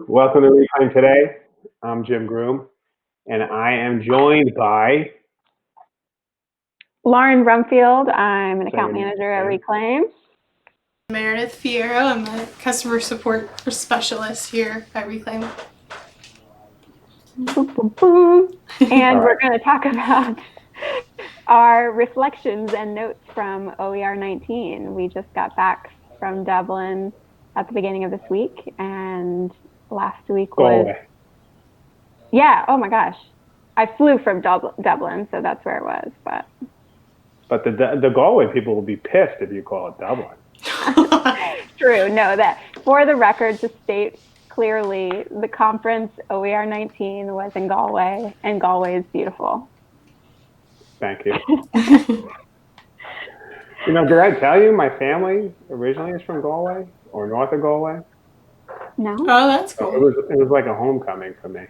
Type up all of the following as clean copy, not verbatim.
Welcome to Reclaim Today. I'm Jim Groom, and I am joined by Lauren Brumfield. I'm an account manager at Reclaim. Meredith Fierro. I'm a customer support specialist here at Reclaim. And we're going to talk about our reflections and notes from OER19. We just got back from Dublin at the beginning of this week, and last week was Galway. Yeah, oh my gosh. I flew from Dublin, so that's where it was. But the Galway people will be pissed if you call it Dublin. True. No, that for the record, to state clearly, the conference OER19 was in Galway, and Galway is beautiful. Thank you. Did I tell you my family originally is from Galway or north of Galway? No. Oh, that's cool. It was like a homecoming for me.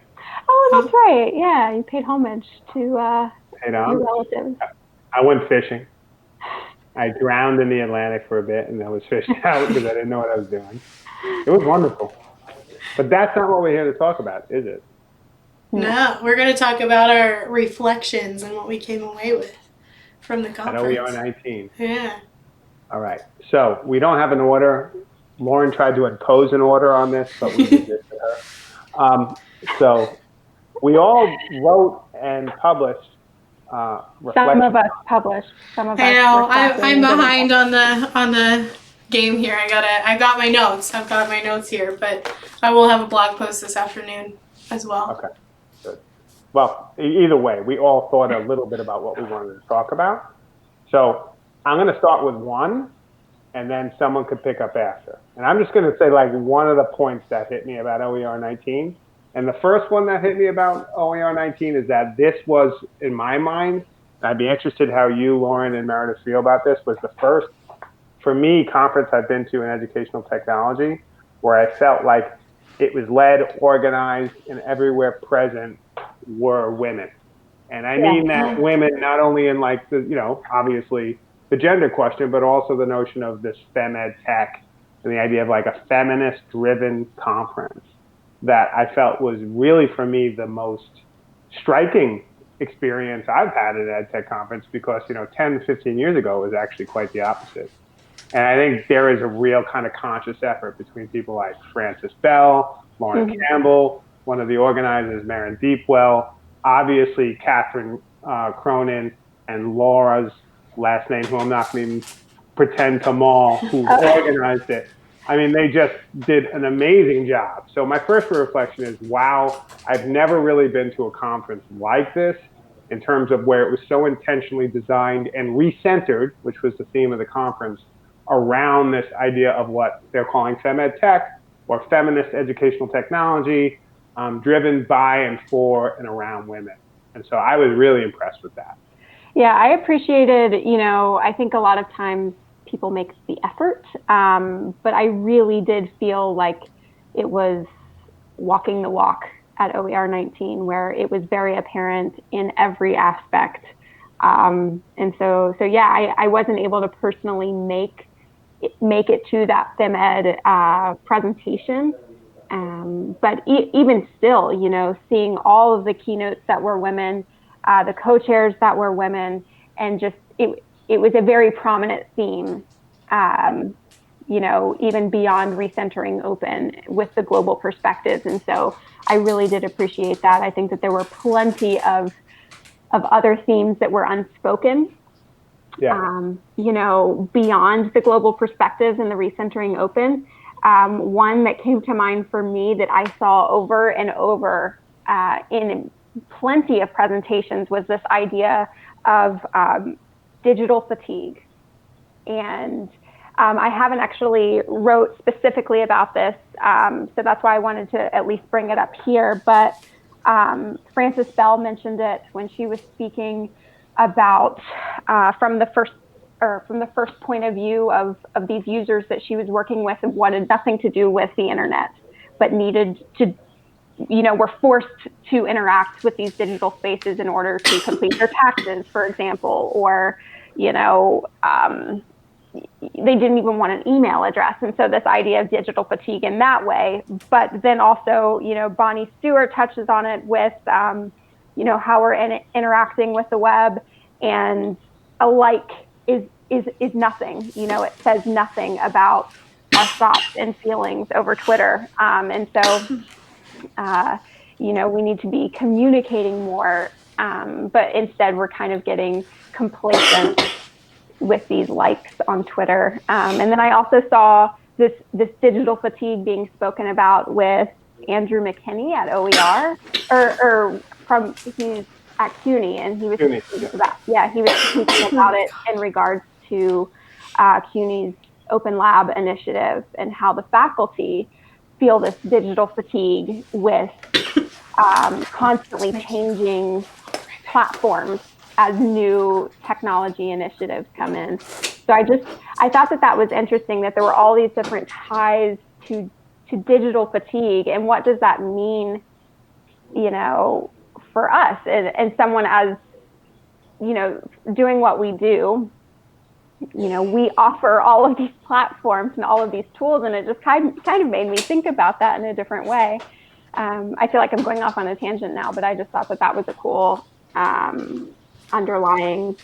Oh, that's right. Yeah, you paid homage to your relatives. I went fishing. I drowned in the Atlantic for a bit, and I was fishing out because I didn't know what I was doing. It was wonderful. But that's not what we're here to talk about, is it? No, we're going to talk about our reflections and what we came away with from the conference. At OER19. Yeah. All right. So we don't have an order. Lauren tried to impose an order on this, but we resisted her. So we all wrote and published some of us published. Some of us. I know. I'm behind on the game here. I got my notes. I've got my notes here, but I will have a blog post this afternoon as well. Okay. Good. Well, either way, we all thought a little bit about what we wanted to talk about. So I'm going to start with one, and then someone could pick up after. And I'm just going to say one of the points that hit me about OER19. And the first one that hit me about OER19 is that this was, in my mind, I'd be interested how you, Lauren, and Meredith feel about this, was the first, for me, conference I've been to in educational technology where I felt like it was led, organized, and everywhere present were women. And I mean that women not only in obviously the gender question, but also the notion of this FemEd tech and the idea of a feminist-driven conference that I felt was really, for me, the most striking experience I've had at an EdTech conference because, 10, 15 years ago, it was actually quite the opposite. And I think there is a real kind of conscious effort between people like Frances Bell, Lauren Campbell, one of the organizers, Maren Deepwell, obviously Catherine Cronin, and Laura's last name, who I'm not going to even pretend to maul, who organized it. I mean, they just did an amazing job. So my first reflection is, wow, I've never really been to a conference like this in terms of where it was so intentionally designed and recentered, which was the theme of the conference, around this idea of what they're calling FemEd tech or feminist educational technology, driven by and for and around women. And so I was really impressed with that. Yeah, I appreciated, I think a lot of times people make the effort, but I really did feel like it was walking the walk at OER19, where it was very apparent in every aspect. And so I wasn't able to personally make it to that FemEd presentation. But even still, seeing all of the keynotes that were women, the co-chairs that were women, and just it was a very prominent theme, even beyond recentering open with the global perspectives. And so I really did appreciate that. I think that there were plenty of other themes that were unspoken beyond the global perspectives and the recentering open. One that came to mind for me that I saw over and over in plenty of presentations was this idea of digital fatigue. And I haven't actually wrote specifically about this, so that's why I wanted to at least bring it up here. But Frances Bell mentioned it when she was speaking about from the first point of view of these users that she was working with and wanted nothing to do with the internet, but needed to, were forced to interact with these digital spaces in order to complete their taxes, for example, or, they didn't even want an email address. And so this idea of digital fatigue in that way, but then also, Bonnie Stewart touches on it with, how we're interacting with the web, and a like is nothing. It says nothing about our thoughts and feelings over Twitter. And so, we need to be communicating more, but instead we're kind of getting complacent with these likes on Twitter. And then I also saw this digital fatigue being spoken about with Andrew McKinney at OER, or he's at CUNY, and he was speaking about it in regards to CUNY's Open Lab initiative and how the faculty feel this digital fatigue with constantly changing platforms as new technology initiatives come in. So I thought that was interesting, that there were all these different ties to digital fatigue, and what does that mean, for us and someone as, doing what we do. We offer all of these platforms and all of these tools, and it just kind of made me think about that in a different way. I feel like I'm going off on a tangent now, but I just thought that was a cool underlying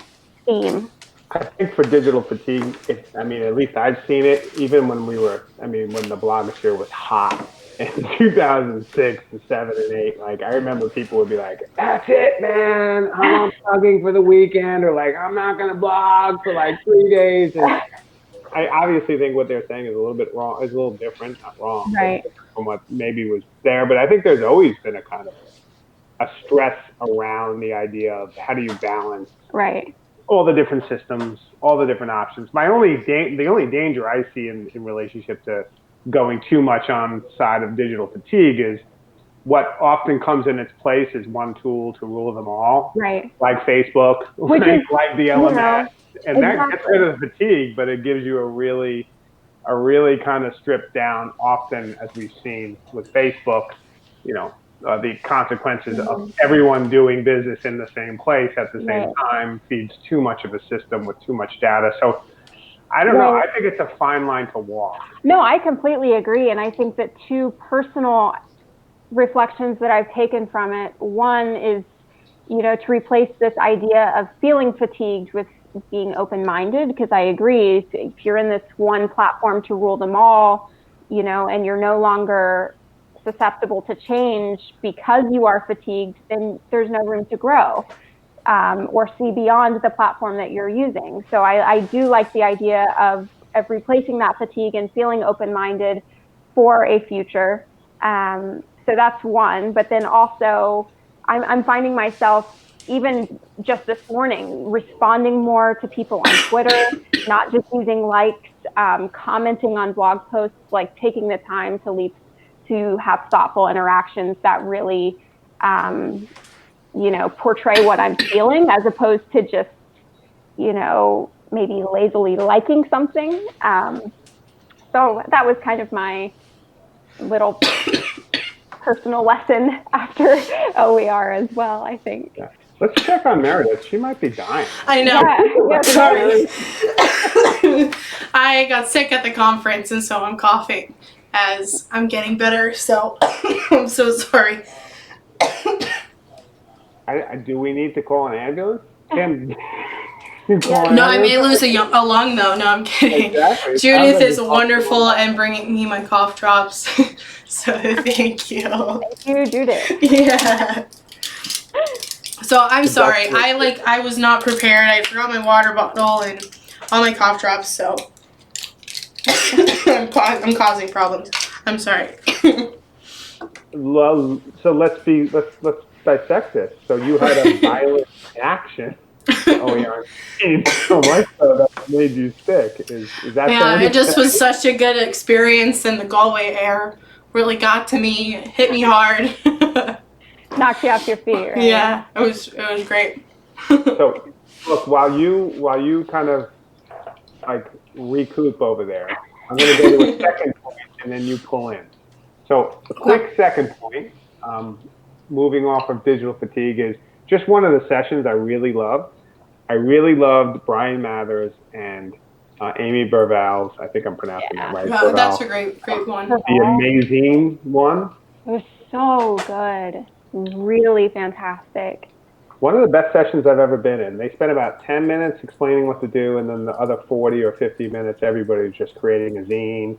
theme. I think for digital fatigue, at least I've seen it even when when the blogosphere was hot in 2006 and 7 and 8. Like, I remember people would be like, "That's it, man. I'm blogging for the weekend," or like, "I'm not going to blog for like 3 days." And I obviously think what they're saying is a little bit wrong, is a little different, not wrong, right, from what maybe was there. But I think there's always been a kind of a stress around the idea of how do you balance right, all the different systems, all the different options. The only danger I see in relationship to going too much on the side of digital fatigue is what often comes in its place is one tool to rule them all, right, like Facebook, like the LMS, and exactly. That gets rid of the fatigue, but it gives you a really kind of stripped down, often, as we've seen with Facebook, the consequences of everyone doing business in the same place at the same time feeds too much of a system with too much data. So I don't know. I think it's a fine line to walk. No, I completely agree. And I think that two personal reflections that I've taken from it, one is, to replace this idea of feeling fatigued with being open-minded, because I agree, if you're in this one platform to rule them all, and you're no longer susceptible to change because you are fatigued, then there's no room to grow or see beyond the platform that you're using. So I do like the idea of replacing that fatigue and feeling open-minded for a future. So that's one. But then also, I'm finding myself, even just this morning, responding more to people on Twitter, not just using likes, commenting on blog posts, like taking the time to have thoughtful interactions that really, portray what I'm feeling, as opposed to just, maybe lazily liking something. So that was kind of my little personal lesson after OER as well, I think. Yeah. Let's check on Meredith. She might be dying. I know. Yeah, sorry. I got sick at the conference, and so I'm coughing as I'm getting better. So I'm so sorry. Do we need to call an ambulance? Kim, no, I may lose a lung though. No, I'm kidding. Exactly. Judith is wonderful and bringing me my cough drops. So thank you. Thank you, Judith. Yeah. So I'm sorry. I was not prepared. I forgot my water bottle and all my cough drops. So I'm causing problems. I'm sorry. Well, so let's dissect this. So you had a violent action. Oh, yeah. So much so that made you sick. Is that Yeah, fair? it just was such a good experience, and the Galway air really got to me, hit me hard. Knocked you off your feet, right? Yeah, it was great. So look, while you kind of like recoup over there, I'm going to go to a second point, and then you pull in. So a quick second point, moving off of digital fatigue, is just one of the sessions I really loved. I really loved Brian Mathers and Amy Burval's, I think I'm pronouncing that right. Yeah, that's a great one. The amazing one. It was so good. Really fantastic. One of the best sessions I've ever been in. They spent about 10 minutes explaining what to do, and then the other 40 or 50 minutes, everybody's just creating a zine,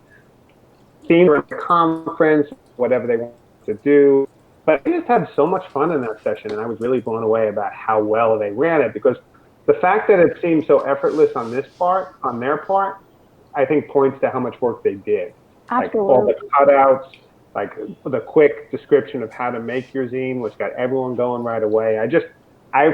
theme for a conference, whatever they want to do. But I just had so much fun in that session, and I was really blown away about how well they ran it, because the fact that it seemed so effortless on their part, I think points to how much work they did. Absolutely. Like all the cutouts, like the quick description of how to make your zine, which got everyone going right away.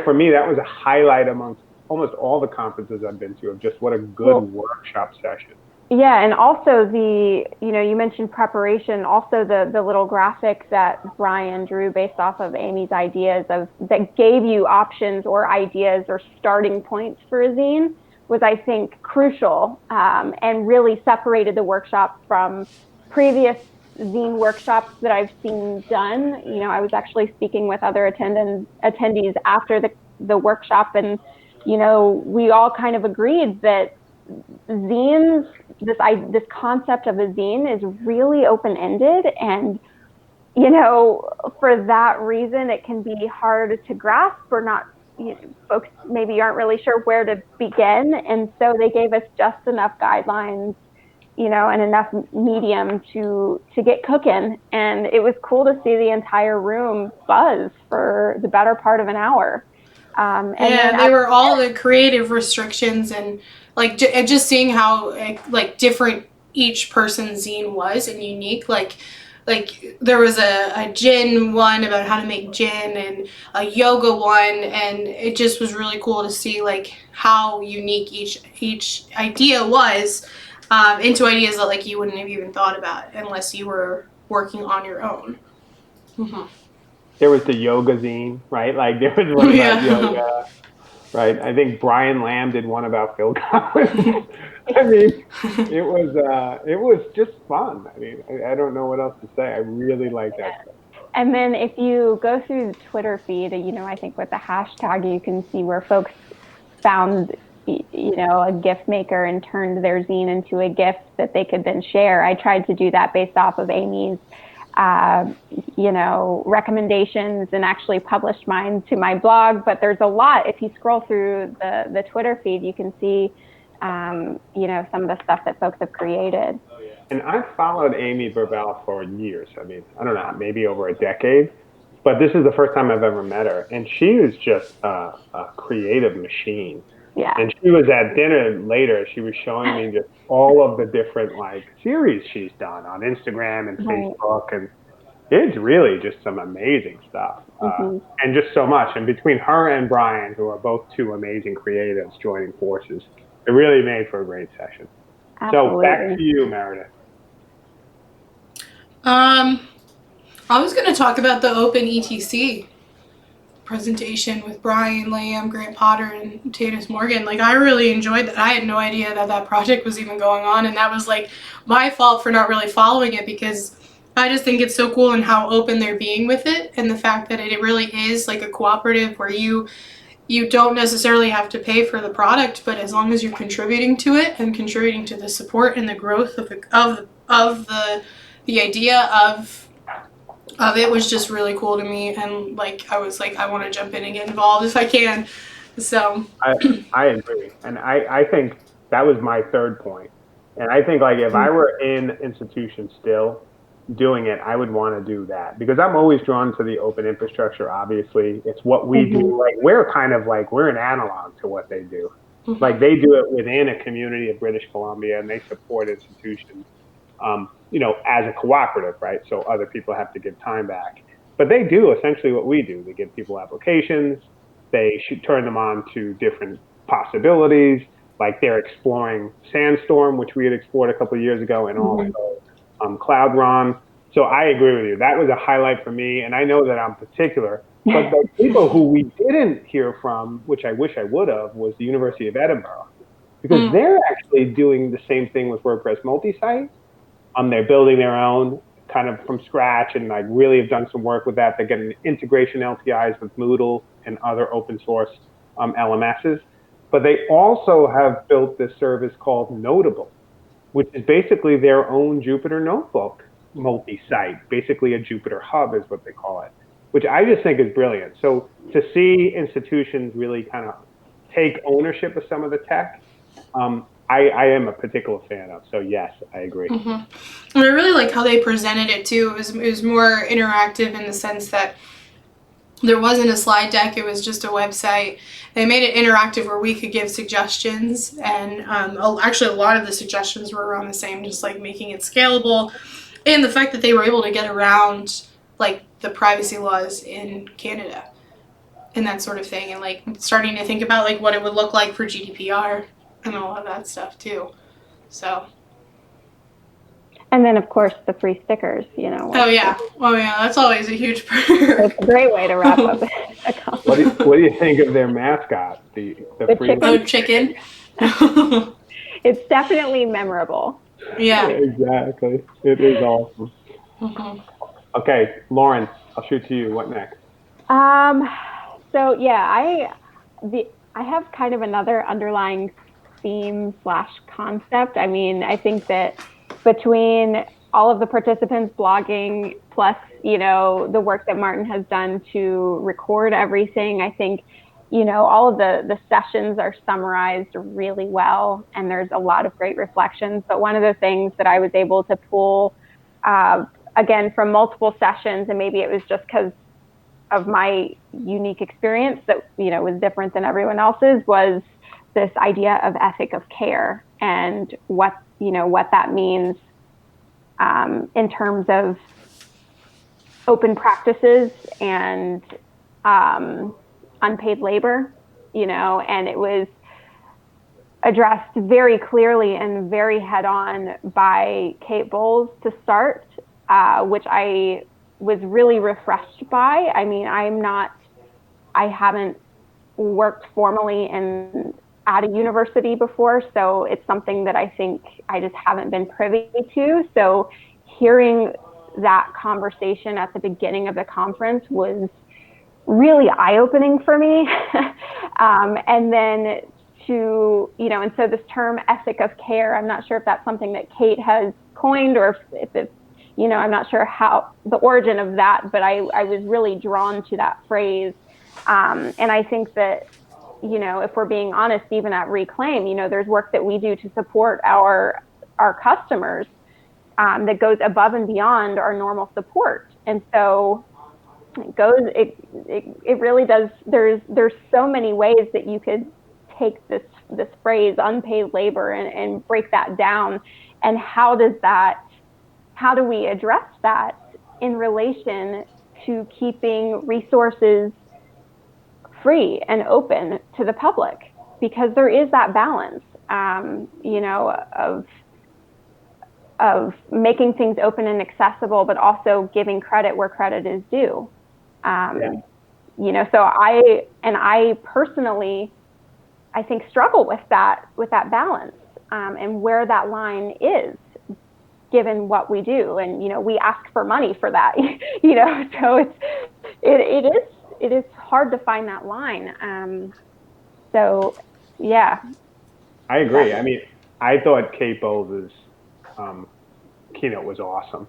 For me, that was a highlight amongst almost all the conferences I've been to, of just what a good workshop session. Yeah, and also you mentioned preparation, also the little graphic that Brian drew based off of Amy's ideas that gave you options or ideas or starting points for a zine was, I think, crucial, and really separated the workshop from previous zine workshops that I've seen done. I was actually speaking with other attendees after the workshop, and we all kind of agreed that zines, this concept of a zine is really open-ended, and for that reason it can be hard to grasp, or not. Folks maybe aren't really sure where to begin, and so they gave us just enough guidelines, and enough medium to get cooking. And it was cool to see the entire room buzz for the better part of an hour. And they were all the creative restrictions, and just seeing how different each person's zine was and unique. Like there was a gin one about how to make gin, and a yoga one, and it just was really cool to see how unique each idea was, into ideas that you wouldn't have even thought about unless you were working on your own. Mm-hmm. There was the yoga zine, right? There was one about yoga, right? I think Brian Lamb did one about Phil Collins. I mean, it was just fun. I mean, I don't know what else to say. I really like that stuff. And then if you go through the Twitter feed, I think with the hashtag, you can see where folks found a gift maker and turned their zine into a gift that they could then share. I tried to do that based off of Amy's recommendations, and actually published mine to my blog. But there's a lot. If you scroll through the Twitter feed, you can see some of the stuff that folks have created. And I've followed Amy Burval for years. I mean, I don't know, maybe over a decade. But this is the first time I've ever met her, and she is just a creative machine. Yeah. And she was at dinner later. She was showing me just all of the different series she's done on Instagram and Facebook, and it's really just some amazing stuff, and just so much. And between her and Brian, who are both two amazing creatives joining forces, it really made for a great session. Absolutely. So back to you, Meredith. I was going to talk about the Open ETC presentation with Brian Lamb, Grant Potter, and Tanis Morgan. I really enjoyed that. I had no idea that project was even going on, and that was my fault for not really following it, because I just think it's so cool and how open they're being with it, and the fact that it really is a cooperative where you don't necessarily have to pay for the product, but as long as you're contributing to it and contributing to the support and the growth of the idea of it was just really cool to me, and I was I want to jump in and get involved if I can. So I agree, and I think that was my third point. And I think if I were in institution still, doing it, I would want to do that because I'm always drawn to the open infrastructure. Obviously, it's what we do. Like we're an analog to what they do. Like they do it within a community of British Columbia, and they support institutions, as a cooperative, right? So other people have to give time back, but they do essentially what we do. They give people applications. They should turn them on to different possibilities. Like they're exploring Sandstorm, which we had explored a couple of years ago, and also Cloud Run. So I agree with you. That was a highlight for me, and I know that I'm particular. But the people who we didn't hear from, which I wish I would have, was the University of Edinburgh, because they're actually doing the same thing with WordPress multi-site. They're building their own kind of from scratch, and like really have done some work with that. They're getting integration LTIs with Moodle and other open source LMSs. But they also have built this service called Notable, which is basically their own Jupyter Notebook multi-site, basically a Jupyter Hub is what they call it, which I just think is brilliant. So to see institutions really kind of take ownership of some of the tech, I am a particular fan of. So yes, I agree. And I really like how they presented it too. It was more interactive in the sense that there wasn't a slide deck, it was just a website. They made it interactive where we could give suggestions, and actually a lot of the suggestions were around the same, just like making it scalable, and the fact that they were able to get around like the privacy laws in Canada and that sort of thing, and like starting to think about like what it would look like for GDPR and all of that stuff too. So. And then, of course, the free stickers, Oh yeah, that's always a huge perk. It's a great way to wrap up a conference. What do you think of their mascot, the free chicken? It's definitely memorable. Yeah. Exactly. It is awesome. Okay, Lauren, I'll shoot to you. What next? So yeah, I have kind of another underlying theme / concept. I mean, I think that between all of the participants blogging plus, the work that Martin has done to record everything, I think, all of the sessions are summarized really well, and there's a lot of great reflections. But one of the things that I was able to pull, again, from multiple sessions, and maybe it was just because of my unique experience that, was different than everyone else's, was this idea of ethic of care and what that means in terms of open practices and unpaid labor, and it was addressed very clearly and very head-on by Kate Bowles to start, which I was really refreshed by. I mean, I haven't worked formally at a university before, so it's something that I think I just haven't been privy to. So hearing that conversation at the beginning of the conference was really eye-opening for me. And then and so this term ethic of care, I'm not sure if that's something that Kate has coined or if it's, I'm not sure how the origin of that, but I was really drawn to that phrase. And I think that, if we're being honest, even at Reclaim, there's work that we do to support our customers that goes above and beyond our normal support. And so it really does. There's so many ways that you could take this phrase unpaid labor and break that down. And how do we address that in relation to keeping resources free and open to the public? Because there is that balance, of making things open and accessible, but also giving credit where credit is due. So I personally, I think, struggle with that balance, and where that line is, given what we do. And, we ask for money for that, so it is hard to find that line. So yeah. I agree. I mean, I thought Kate Bowles' keynote was awesome.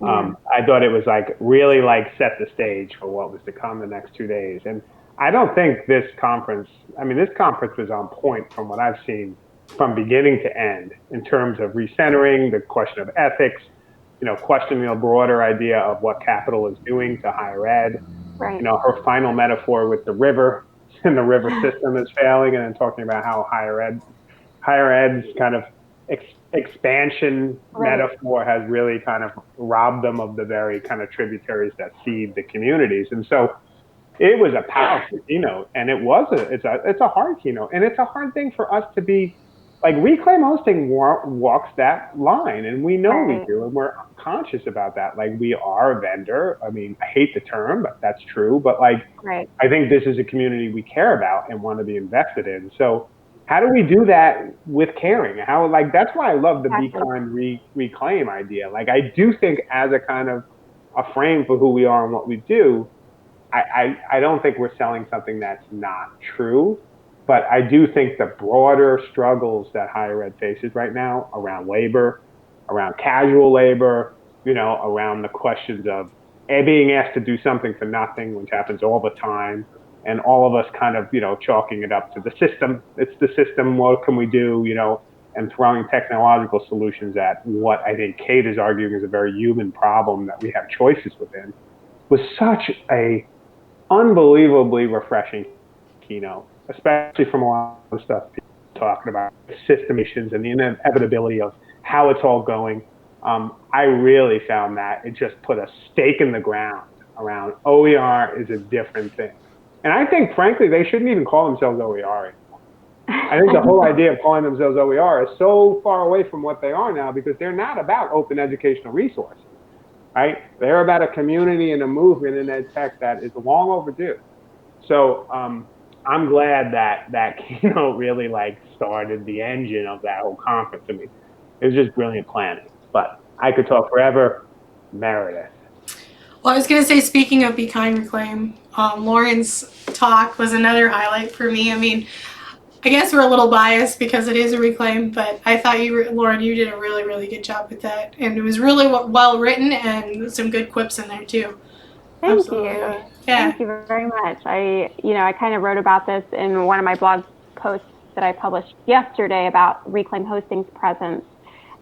I thought it was really set the stage for what was to come the next 2 days. And I don't think this conference was on point from what I've seen from beginning to end in terms of recentering, the question of ethics, questioning the broader idea of what capital is doing to higher ed. Right. Her final metaphor with the river and the river system is failing, and then talking about how higher ed's kind of expansion metaphor has really kind of robbed them of the very kind of tributaries that feed the communities. And so it was a powerful keynote, and it's a hard keynote, and it's a hard thing for us to be like. Reclaim hosting walks that line, and we know we do, and we're conscious about that. Like, we are a vendor. I mean, I hate the term, but that's true. But like, I think this is a community we care about and want to be invested in. So how do we do that with caring? That's why I love the Be Kind, Reclaim idea. Like, I do think as a kind of a frame for who we are and what we do, I don't think we're selling something that's not true, but I do think the broader struggles that higher ed faces right now around labor, around casual labor, around the questions of being asked to do something for nothing, which happens all the time, and all of us kind of, chalking it up to the system. It's the system. What can we do? And throwing technological solutions at what I think Kate is arguing is a very human problem that we have choices within, was such a unbelievably refreshing keynote, especially from a lot of stuff people talking about system issues and the inevitability of how it's all going. I really found that it just put a stake in the ground around OER is a different thing. And I think, frankly, they shouldn't even call themselves OER anymore. I think the whole idea of calling themselves OER is so far away from what they are now, because they're not about open educational resources. Right? They're about a community and a movement in ed tech that is long overdue. So I'm glad that keynote really started the engine of that whole conference. I mean, it was just brilliant planning. But I could talk forever. Meredith. Well, I was going to say, speaking of Be Kind, Reclaim, Lauren's talk was another highlight for me. I mean, I guess we're a little biased because it is a reclaim, but I thought Lauren, you did a really, really good job with that. And it was really well written and some good quips in there too. Thank you. Yeah. Thank you very much. I kind of wrote about this in one of my blog posts that I published yesterday about Reclaim Hosting's presence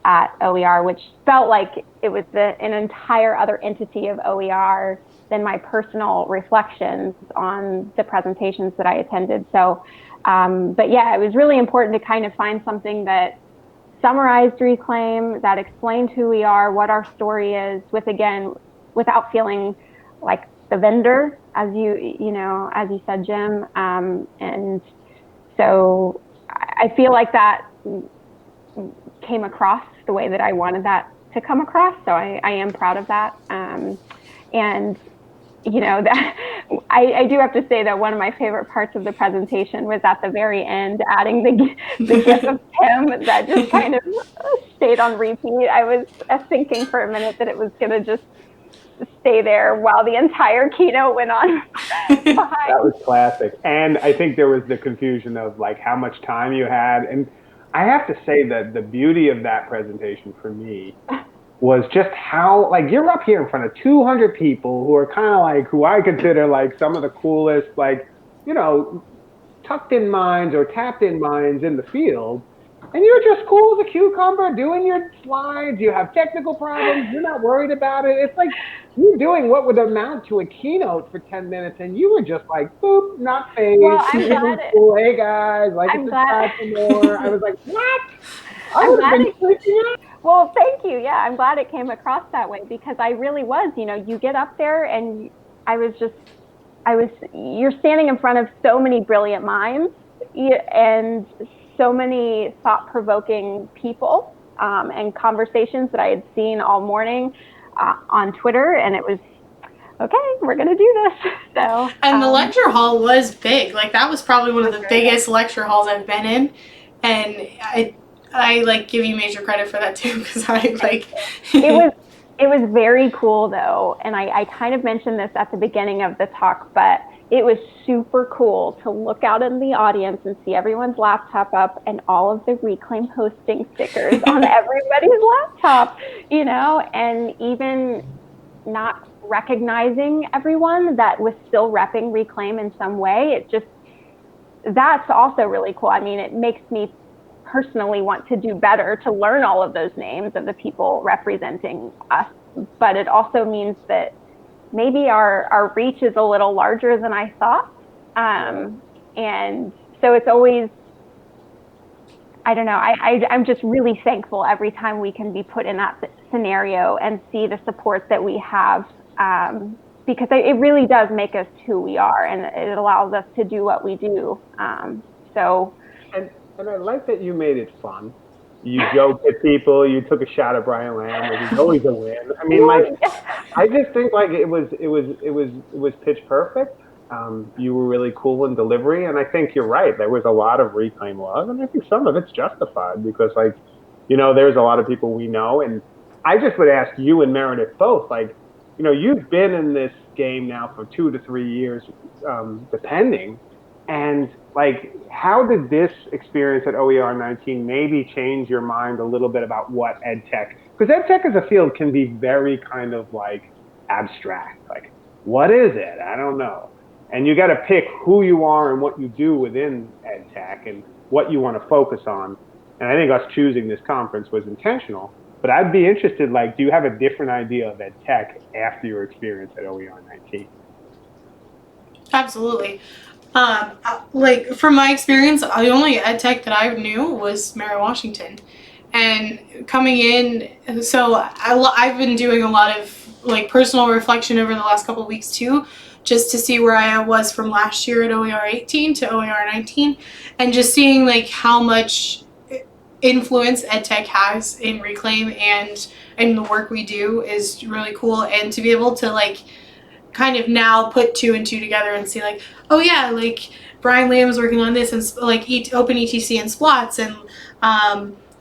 at OER, which felt like it was an entire other entity of OER than my personal reflections on the presentations that I attended. So, but yeah, it was really important to kind of find something that summarized Reclaim, that explained who we are, what our story is, without feeling like the vendor, as you said, Jim. And so I feel like that came across the way that I wanted that to come across. So I am proud of that. And that I do have to say that one of my favorite parts of the presentation was at the very end, adding the gif of Tim that just kind of stayed on repeat. I was thinking for a minute that it was going to just stay there while the entire keynote went on. That was classic. And I think there was the confusion of how much time you had. And I have to say that the beauty of that presentation for me was just how, you're up here in front of 200 people who are kind of who I consider some of the coolest, tucked in minds or tapped in minds in the field. And you're just cool as a cucumber doing your slides. You have technical problems. You're not worried about it. It's you're doing what would amount to a keynote for 10 minutes, and you were just boop, not phased. Well, I'm glad cool. Hey guys, it's time for more. I was like, what? I would have been freaking out. Well, thank you. Yeah, I'm glad it came across that way, because I really was. You get up there and you're standing in front of so many brilliant minds and so many thought-provoking people and conversations that I had seen all morning on Twitter, and it was, okay, we're going to do this. So, and the lecture hall was big. That was probably one of the biggest lecture halls I've been in, and I give you major credit for that too, because It was very cool though, and I kind of mentioned this at the beginning of the talk, but it was super cool to look out in the audience and see everyone's laptop up and all of the Reclaim Hosting stickers on everybody's laptop, and even not recognizing everyone that was still repping Reclaim in some way. That's also really cool. I mean, it makes me personally want to do better to learn all of those names of the people representing us. But it also means that maybe our reach is a little larger than I thought. And so it's always, I don't know, I'm just really thankful every time we can be put in that scenario and see the support that we have, because it really does make us who we are, and it allows us to do what we do. And I like that you made it fun. You joked at people. You took a shot at Brian Lamb, which is always a win. I mean, like, I just think like it was pitch perfect. You were really cool in delivery, and I think you're right. There was a lot of Reclaim love, and I think some of it's justified because, like, you know, there's a lot of people we know, and I just would ask you and Meredith both, like, you know, you've been in this game now for 2 to 3 years, depending. And like, how did this experience at OER19 maybe change your mind a little bit about what ed tech? Because ed tech as a field can be very kind of like abstract. Like, what is it? I don't know. And you got to pick who you are and what you do within ed tech and what you want to focus on. And I think us choosing this conference was intentional. But I'd be interested, like, do you have a different idea of ed tech after your experience at OER19? Absolutely. Like, from my experience, the only ed tech that I knew was Mary Washington. And coming in, so I've been doing a lot of like personal reflection over the last couple of weeks too, just to see where I was from last year at OER18 to OER19, and just seeing like how much influence ed tech has in Reclaim and in the work we do is really cool. And to be able to like kind of now put 2 and 2 together and see like, oh yeah, like Brian Lamb's working on this, and like Open ETC and Splots and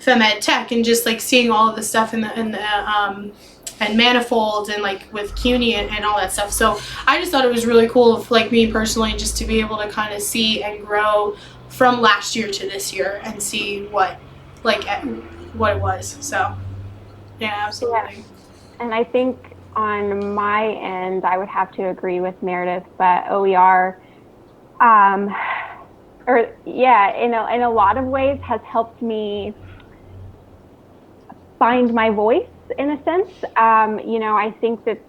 FemEd Tech, and just like seeing all of the stuff in the and Manifold and like with CUNY and all that stuff. So I just thought it was really cool, like me personally, just to be able to kind of see and grow from last year to this year and see what it was. So yeah, absolutely. Yeah. And I think on my end, I would have to agree with Meredith, but OER, in a lot of ways has helped me find my voice in a sense. You know, I think that,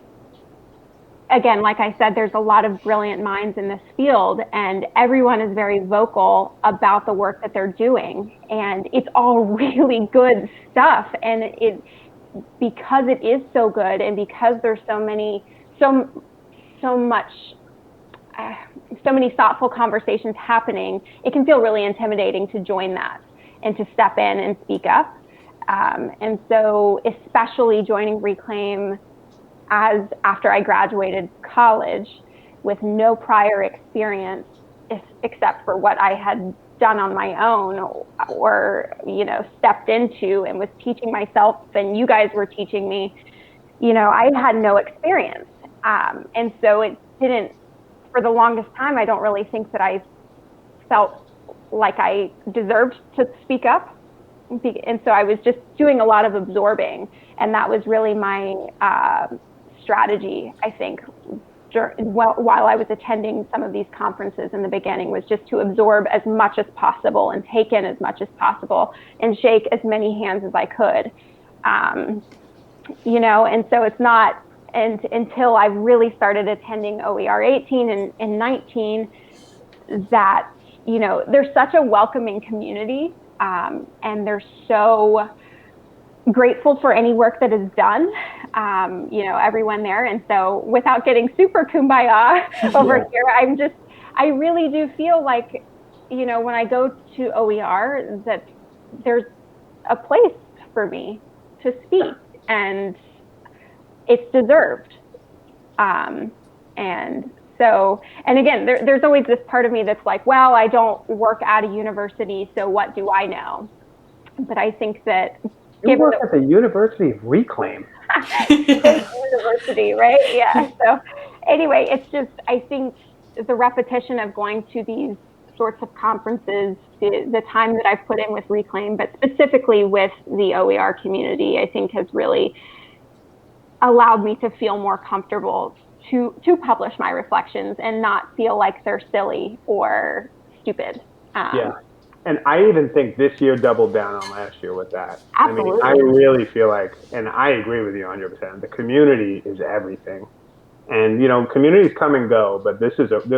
again, like I said, there's a lot of brilliant minds in this field, and everyone is very vocal about the work that they're doing, and it's all really good stuff. And because it is so good, and because there's so many thoughtful conversations happening, it can feel really intimidating to join that and to step in and speak up. And so, especially joining Reclaim after I graduated college with no prior experience except for what I had done on my own or, you know, stepped into and was teaching myself, and you guys were teaching me, you know, I had no experience. And so it didn't, for the longest time, I don't really think that I felt like I deserved to speak up. And so I was just doing a lot of absorbing, and that was really my strategy, I think, while I was attending some of these conferences in the beginning, was just to absorb as much as possible and take in as much as possible and shake as many hands as I could. You know, and so it's not until I really started attending OER18 and 19 that, you know, there's such a welcoming community, and they're so grateful for any work that is done, you know, everyone there. And so without getting super kumbaya over here, I really do feel like, you know, when I go to OER, that there's a place for me to speak, and it's deserved. And so, and again, there's always this part of me that's like, well, I don't work at a university, so what do I know? But I think that you work at the University of Reclaim. University, right? Yeah. So anyway, it's just, I think the repetition of going to these sorts of conferences, the time that I've put in with Reclaim, but specifically with the OER community, I think has really allowed me to feel more comfortable to publish my reflections and not feel like they're silly or stupid. Yeah. And I even think this year doubled down on last year with that. Absolutely. I mean, I really feel like, and I agree with you 100%, the community is everything. And, communities come and go, but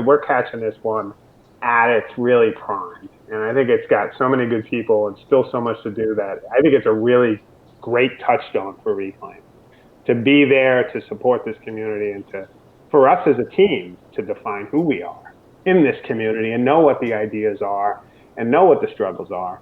we're catching this one at its really prime. And I think it's got so many good people and still so much to do that I think it's a really great touchstone for Reclaim to be there to support this community and for us as a team to define who we are in this community and know what the ideas are and know what the struggles are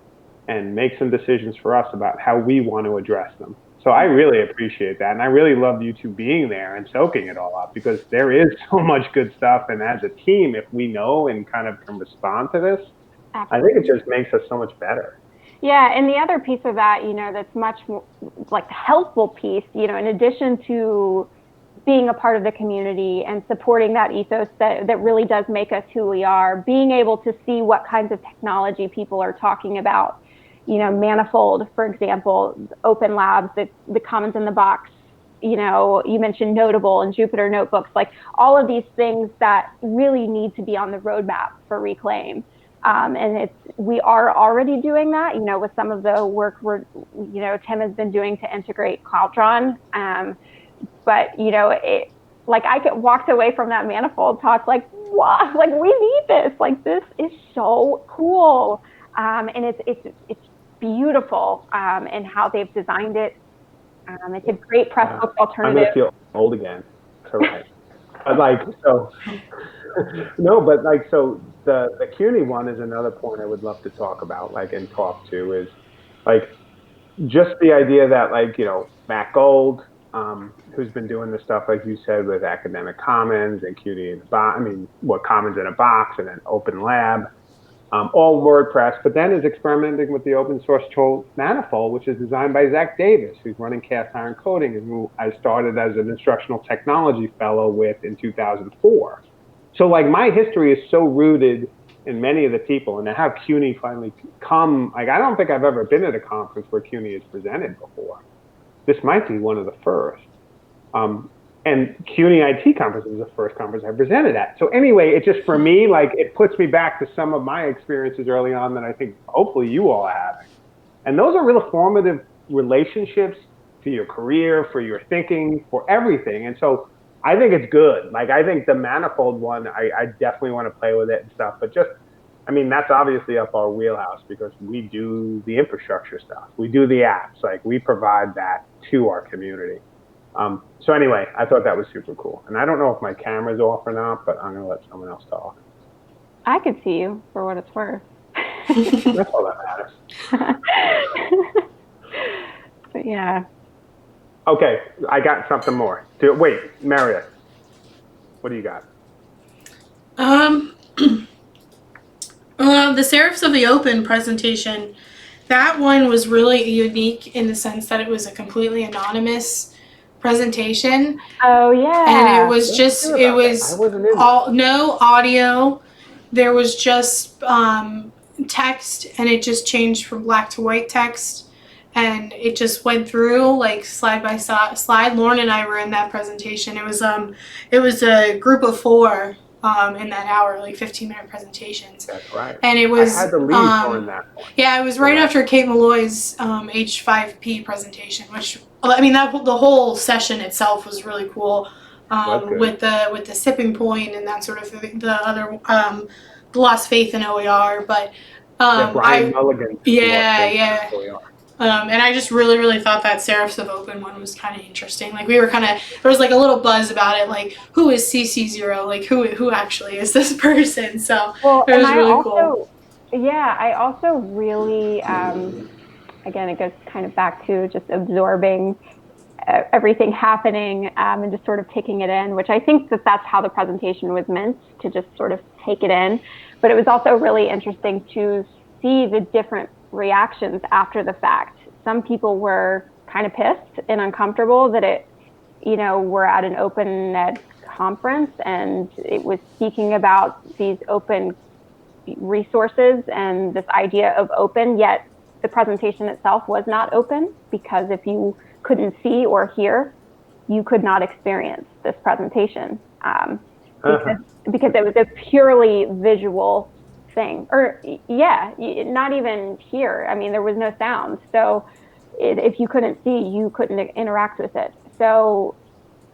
and make some decisions for us about how we want to address them. So I really appreciate that. And I really love you two being there and soaking it all up because there is so much good stuff. And as a team, if we know and kind of can respond to this, absolutely. I think it just makes us so much better. Yeah. And the other piece of that, that's much more like the helpful piece, in addition to being a part of the community and supporting that ethos that really does make us who we are, being able to see what kinds of technology people are talking about. Manifold, for example, Open Labs, the Commons in the Box, you mentioned Notable and Jupyter Notebooks, like all of these things that really need to be on the roadmap for Reclaim. And we are already doing that, with some of the work Tim has been doing to integrate Cloudtron. But, I walked away from that Manifold talk like, wow, like we need this, like this is so cool. And it's beautiful in how they've designed it. It's a great Pressbooks alternative. I'm gonna feel old again. Correct. So the CUNY one is another point I would love to talk about, and talk to is just the idea that Matt Gold, who's been doing this stuff like you said with Academic Commons and CUNY in a box. Commons in a box and then Open Lab. All WordPress, but then is experimenting with the open source tool Manifold, which is designed by Zach Davis, who's running Cast Iron Coding and who I started as an instructional technology fellow with in 2004. So my history is so rooted in many of the people, and to have CUNY finally come, I don't think I've ever been at a conference where CUNY is presented before. This might be one of the first. And CUNY IT conference was the first conference I presented at. So anyway, it just, for me, it puts me back to some of my experiences early on that I think hopefully you all are having. And those are real formative relationships for your career, for your thinking, for everything. And so I think it's good. I think the Manifold one, I definitely want to play with it and stuff. But that's obviously up our wheelhouse because we do the infrastructure stuff. We do the apps. We provide that to our community. So anyway, I thought that was super cool. And I don't know if my camera's off or not, but I'm going to let someone else talk. I could see you for what it's worth. That's all that matters. But yeah. Okay, I got something more. Wait, Meredith, what do you got? The Serifs of the Open presentation, that one was really unique in the sense that it was a completely anonymous presentation. Oh yeah. And it was no audio. There was just text, and it just changed from black to white text, and it just went through slide by slide. Lauren and I were in that presentation. It was a group of 4 in that hour, 15-minute presentations. That's right. And it was I had to leave during that one. Yeah, it was right after Kate Malloy's H5P presentation, which the whole session itself was really cool. With the sipping point and that sort of thing, the other lost faith in OER, but Brian Mulligan. Yeah. And I just really, really thought that Serifs of Open one was kind of interesting. We were there was a little buzz about it, who is CC0? Who actually is this person? So it was really cool. Yeah, I also really, again, it goes kind of back to just absorbing everything happening and just sort of taking it in, which I think that's how the presentation was meant, to just sort of take it in. But it was also really interesting to see the different reactions after the fact. Some people were kind of pissed and uncomfortable that we're at an open ed conference and it was speaking about these open resources and this idea of open, yet the presentation itself was not open, because if you couldn't see or hear, you could not experience this presentation because it was a purely visual thing. Or yeah, not even hear. I mean, there was no sound. So if you couldn't see, you couldn't interact with it. So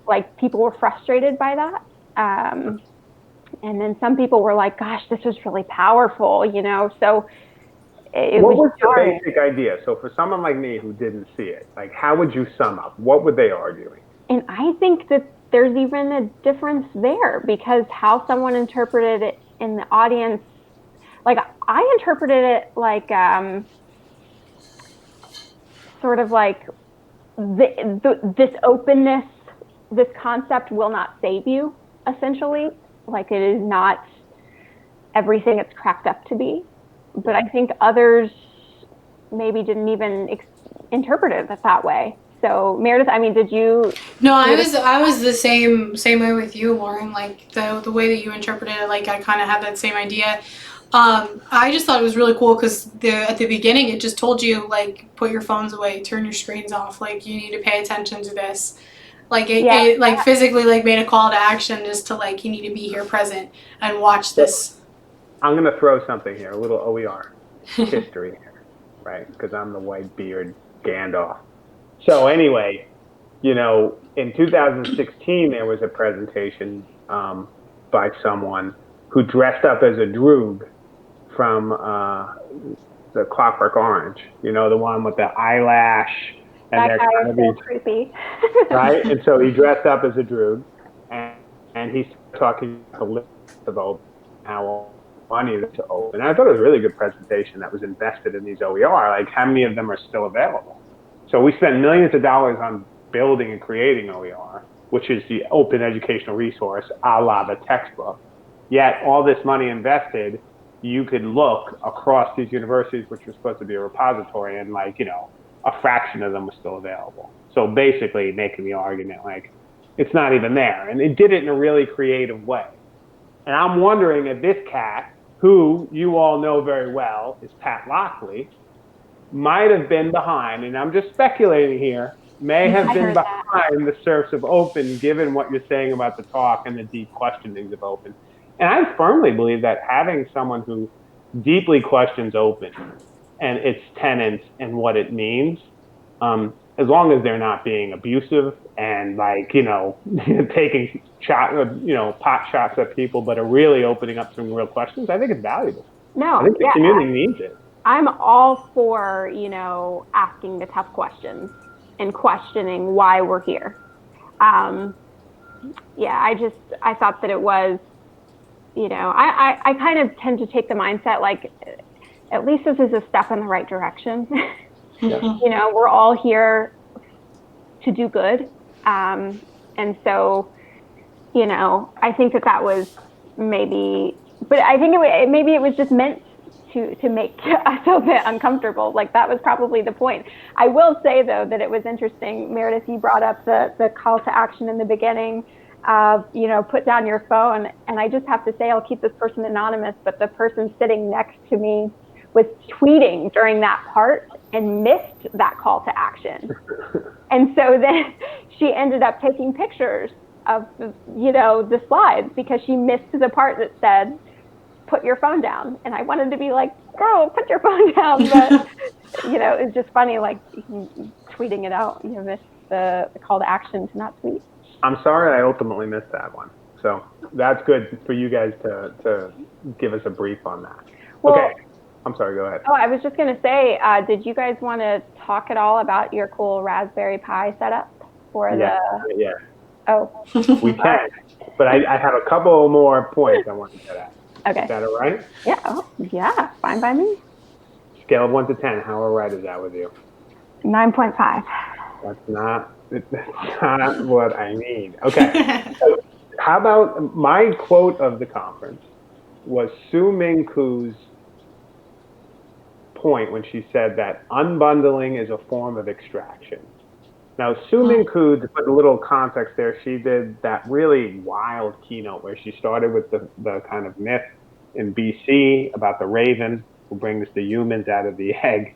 like people were frustrated by that. And then some people were like, gosh, this was really powerful, you know? So what was the basic idea? So for someone like me who didn't see it, like how would you sum up? What were they arguing? And I think that there's even a difference there because how someone interpreted it in the audience, like I interpreted it like sort of like this openness, this concept will not save you, essentially. Like it is not everything it's cracked up to be. But I think others maybe didn't even interpret it that way. So Meredith, I mean, did you? No, I was the same way with you, Lauren. Like the way that you interpreted it, like I kind of had that same idea. I just thought it was really cool because at the beginning it just told you like put your phones away, turn your screens off, like you need to pay attention to this. Like it like physically like made a call to action just to like you need to be here present and watch this. I'm gonna throw something here, a little OER history here, right? Because I'm the white beard Gandalf. So anyway, you know, in 2016 there was a presentation by someone who dressed up as a droog from the Clockwork Orange, you know, the one with the eyelash and that they're guy kind is of so these, creepy. right? And so he dressed up as a droog, and he's talking to Liz about how money to open. And I thought it was a really good presentation that was invested in these OER. Like how many of them are still available? So we spend millions of dollars on building and creating OER, which is the open educational resource, a la the textbook. Yet all this money invested, you could look across these universities, which were supposed to be a repository, and like, you know, a fraction of them was still available. So basically making the argument like it's not even there. And it did it in a really creative way. And I'm wondering if this cat, who you all know very well is Pat Lockley, might have been behind, and I'm just speculating here, may have been behind the surfs of open, given what you're saying about the talk and the deep questionings of open. And I firmly believe that having someone who deeply questions open and its tenets and what it means, as long as they're not being abusive and like, you know, taking pot shots at people, but are really opening up some real questions, I think it's valuable. No, I think the community needs it. I'm all for, you know, asking the tough questions and questioning why we're here. I thought that it was, you know, I kind of tend to take the mindset like, at least this is a step in the right direction. Yeah. You know, we're all here to do good. And so, you know, I think that was maybe, but I think maybe it was just meant to make us a bit uncomfortable. Like that was probably the point. I will say though that it was interesting, Meredith, you brought up the call to action in the beginning of, you know, put down your phone. And I just have to say, I'll keep this person anonymous, but the person sitting next to me was tweeting during that part and missed that call to action. And so then she ended up taking pictures of, you know, the slides because she missed the part that said, put your phone down. And I wanted to be like, girl, put your phone down. But, you know, it's just funny, like tweeting it out. You missed the call to action to not tweet. I'm sorry I ultimately missed that one. So that's good for you guys to give us a brief on that. Well, okay. I'm sorry, go ahead. Oh, I was just going to say, did you guys want to talk at all about your cool Raspberry Pi setup for Yeah. Oh. We can. But I have a couple more points I want to get at. Okay. Is that all right? Yeah. Oh, yeah. Fine by me. Scale of 1 to 10. How all right is that with you? 9.5. That's not what I need. Okay. So how about my quote of the conference was Sue Ming Ku's point when she said that unbundling is a form of extraction. Now, Sue Ming Ku, to put a little context there, she did that really wild keynote where she started with the kind of myth in BC about the raven who brings the humans out of the egg,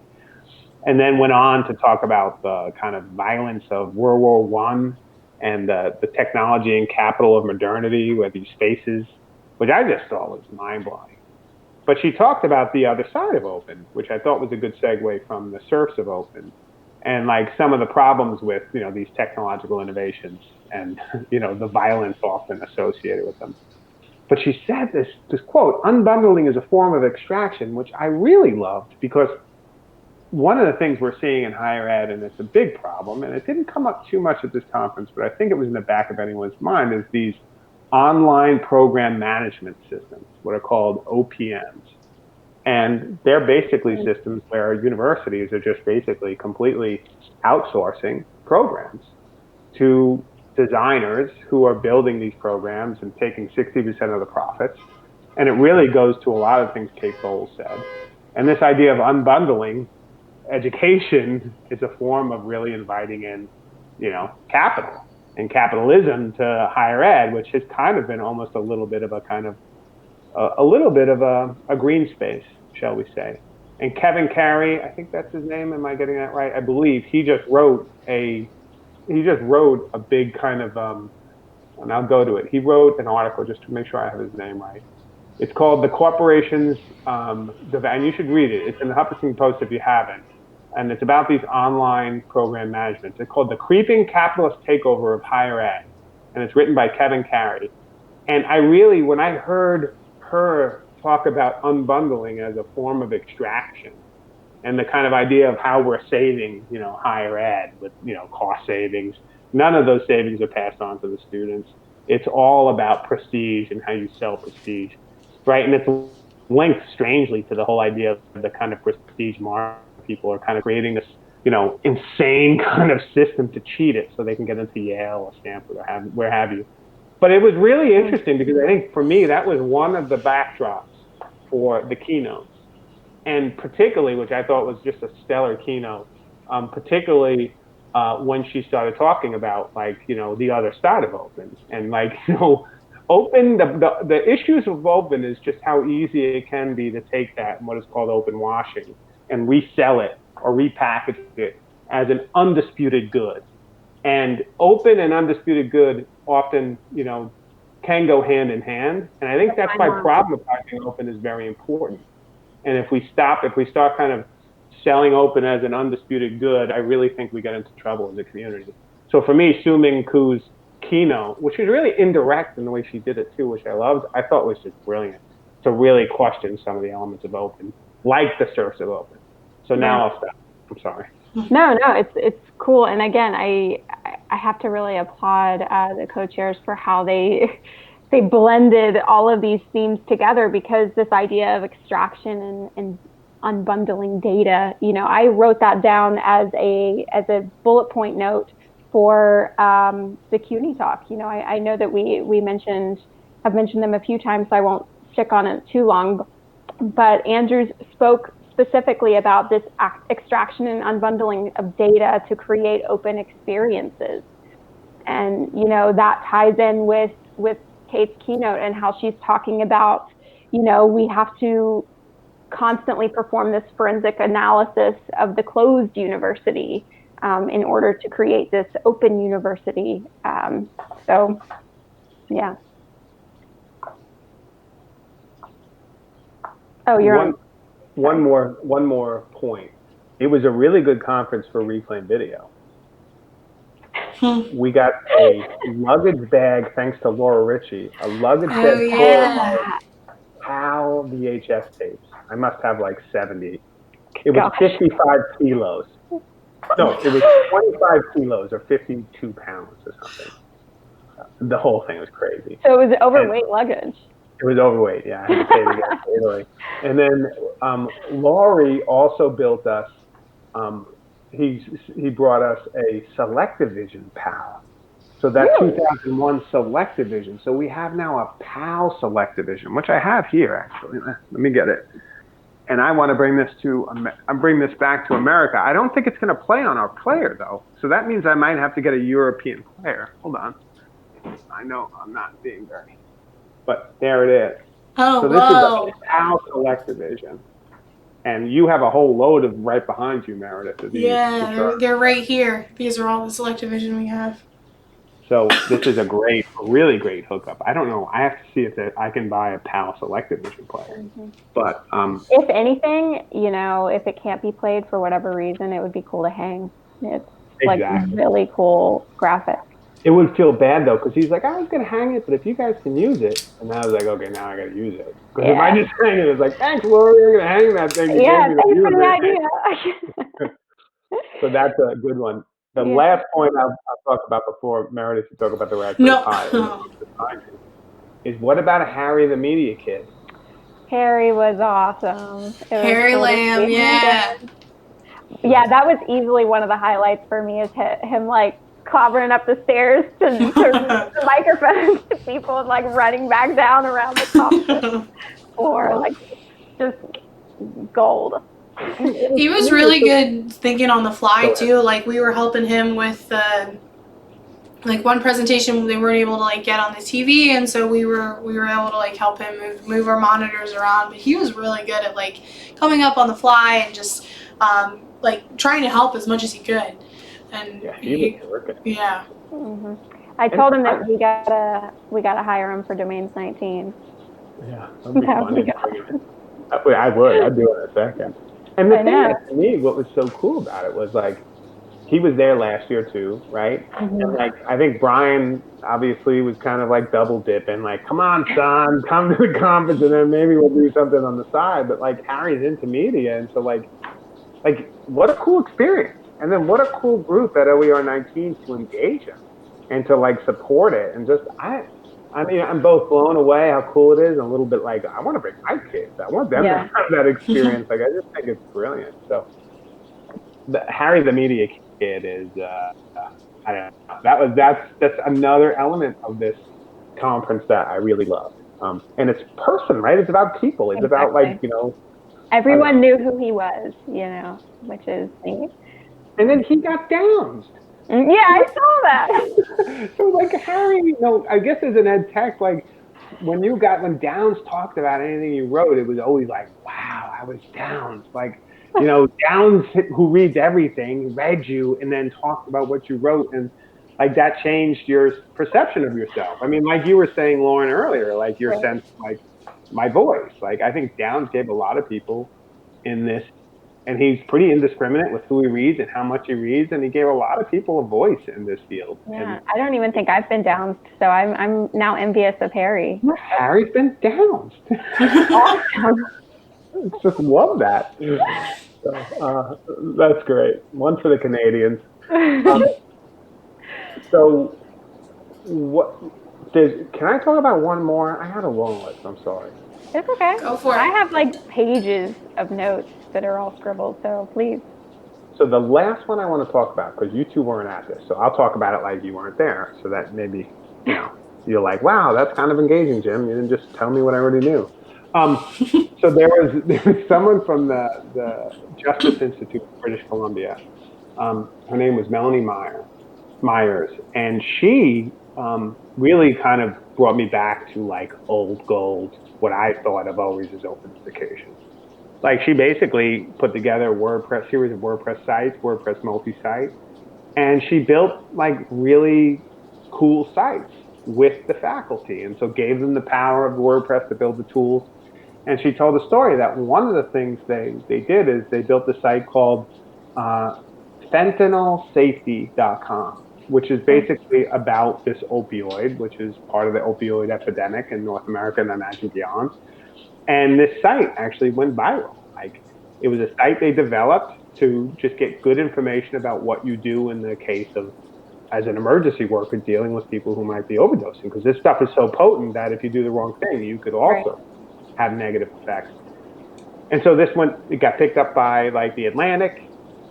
and then went on to talk about the kind of violence of World War I and the technology and capital of modernity, where these spaces, which I just thought was mind-blowing. But she talked about the other side of open, which I thought was a good segue from the serfs of open, and like some of the problems with, these technological innovations and, the violence often associated with them. But she said this quote, unbundling is a form of extraction, which I really loved, because one of the things we're seeing in higher ed, and it's a big problem, and it didn't come up too much at this conference, but I think it was in the back of anyone's mind, is these online program management systems, what are called OPMs. And they're basically systems where universities are just basically completely outsourcing programs to designers who are building these programs and taking 60% of the profits. And it really goes to a lot of things Kate Bowles said. And this idea of unbundling education is a form of really inviting in, capital and capitalism to higher ed, which has kind of been almost a little bit of a green space, shall we say. And Kevin Carey, I think that's his name. Am I getting that right? I believe he just wrote a big kind of, and I'll go to it. He wrote an article, just to make sure I have his name right. It's called The Corporations, and you should read it. It's in the Huffington Post if you haven't. And it's about these online program management. It's called The Creeping Capitalist Takeover of Higher Ed. And it's written by Kevin Carey. And when I heard her talk about unbundling as a form of extraction, and the kind of idea of how we're saving, higher ed with, cost savings, none of those savings are passed on to the students. It's all about prestige and how you sell prestige, right? And it's linked strangely to the whole idea of the kind of prestige market. People are kind of creating this, insane kind of system to cheat it so they can get into Yale or Stanford or where have you. But it was really interesting because I think for me, that was one of the backdrops for the keynotes. And particularly, which I thought was just a stellar keynote, particularly when she started talking about the other side of open. And open, the issues of open is just how easy it can be to take that and what is called open washing and resell it or repackage it as an undisputed good. And open and undisputed good often, can go hand in hand. And I think that's why problematizing open is very important. And if we start kind of selling open as an undisputed good, I really think we get into trouble as a community. So for me, Su Ming Ku's keynote, which was really indirect in the way she did it too, which I loved, I thought was just brilliant to really question some of the elements of open, like the serfs of open. So now I'll stop. I'm sorry. No, it's cool. And again, I have to really applaud the co-chairs for how they blended all of these themes together, because this idea of extraction and unbundling data, I wrote that down as a bullet point note for the CUNY talk. I know that we have mentioned them a few times, so I won't stick on it too long. But Andrews spoke specifically about this extraction and unbundling of data to create open experiences. And, that ties in with Kate's keynote and how she's talking about, we have to constantly perform this forensic analysis of the closed university in order to create this open university. Yeah. Oh, you're on. One more point. It was a really good conference for Reclaim Video. We got a luggage bag, thanks to Laura Ritchie, a luggage bag full of PAL VHS tapes. I must have 70. It was 55 kilos. No, it was 25 kilos or 52 pounds or something. The whole thing was crazy. So it was overweight luggage. It was overweight, yeah. I had to pay to get to Italy. And then Laurie also built us, he brought us a Selectivision PAL. So that 2001 Selectivision. So we have now a PAL Selectivision, which I have here, actually. Let me get it. And I want to bring this back to America. I don't think it's going to play on our player, though. So that means I might have to get a European player. Hold on. I know I'm not being very... But there it is. Oh, so this is a PAL Selectivision. And you have a whole load of right behind you, Meredith. Yeah, they're right here. These are all the Selectivision we have. So this is a really great hookup. I don't know. I have to see if I can buy a PAL Select Edition player. But if anything, if it can't be played for whatever reason, it would be cool to hang. It's like really cool graphic. It would feel bad though, because he's like, I was gonna hang it, but if you guys can use it, and I was like, okay, now I gotta use it. Because if I just hang it, it's like, thanks, Lori, you're gonna hang that thing. Yeah, thanks for the idea. So that's a good one. The last point I'll talk about before Meredith to talk about the Raspberry Pi is what about Harry the Media Kid? Harry was awesome. Harry Lamb, yeah. Yeah, that was easily one of the highlights for me, is him like clobbering up the stairs to the microphones to people and like running back down around the top floor, like just gold. He was really good thinking on the fly too. Like we were helping him with like one presentation they weren't able to like get on the TV, and so we were able to like help him move our monitors around. But he was really good at like coming up on the fly and just like trying to help as much as he could. And he was working. Yeah. Mm-hmm. I told him that we gotta hire him for Domains 19. Yeah, that'd be funny. I would. I'd do it in a second. And the thing that to me, what was so cool about it was like, he was there last year too, right? Mm-hmm. And like, I think Brian obviously was kind of like double dipping, like, come on, son, come to the conference, and then maybe we'll do something on the side. But like, Harry's into media, and so like, what a cool experience. And then what a cool group at OER19 to engage in and to like support it. And just, I mean, I'm both blown away how cool it is and a little bit like, I want to bring my kids. I want them to have that experience. Like, I just think it's brilliant. So Harry the Media Kid is, I don't know. That's another element of this conference that I really loved. And it's person, right? It's about people. It's about like, everyone knew who he was, which is neat. And then he got downs. Yeah, I saw that. So like Harry, I guess as an ed tech, like when Downs talked about anything you wrote, it was always like, wow, I was Downs. Like, Downs, who reads everything, read you and then talked about what you wrote, and like that changed your perception of yourself. I mean, like you were saying, Lauren, earlier, like your sense, like my voice. Like I think Downs gave a lot of people in this. And he's pretty indiscriminate with who he reads and how much he reads, and he gave a lot of people a voice in this field. Yeah, I don't even think I've been downsed, so I'm now envious of Harry. Harry's been downsed. Awesome. Just love that. So, that's great. One for the Canadians. So, can I talk about one more? I had a long list. I'm sorry. It's okay. Go for it. I have like pages of notes that are all scribbled, so please. So the last one I want to talk about, because you two weren't at this, so I'll talk about it like you weren't there, so that maybe, you're like, wow, that's kind of engaging, Jim. You didn't just tell me what I already knew. So there was someone from the Justice Institute of British Columbia. Her name was Melanie Myers, and she really kind of brought me back to like old gold, what I thought of always as open education. Like she basically put together a series of WordPress sites, WordPress multi-site, and she built like really cool sites with the faculty, and so gave them the power of WordPress to build the tools. And she told a story that one of the things they did is they built a site called fentanylsafety.com, which is basically about this opioid, which is part of the opioid epidemic in North America and I imagine beyond. And this site actually went viral. Like it was a site they developed to just get good information about what you do in the case of, as an emergency worker, dealing with people who might be overdosing. Because this stuff is so potent that if you do the wrong thing, you could also have negative effects. And so it got picked up by like the Atlantic,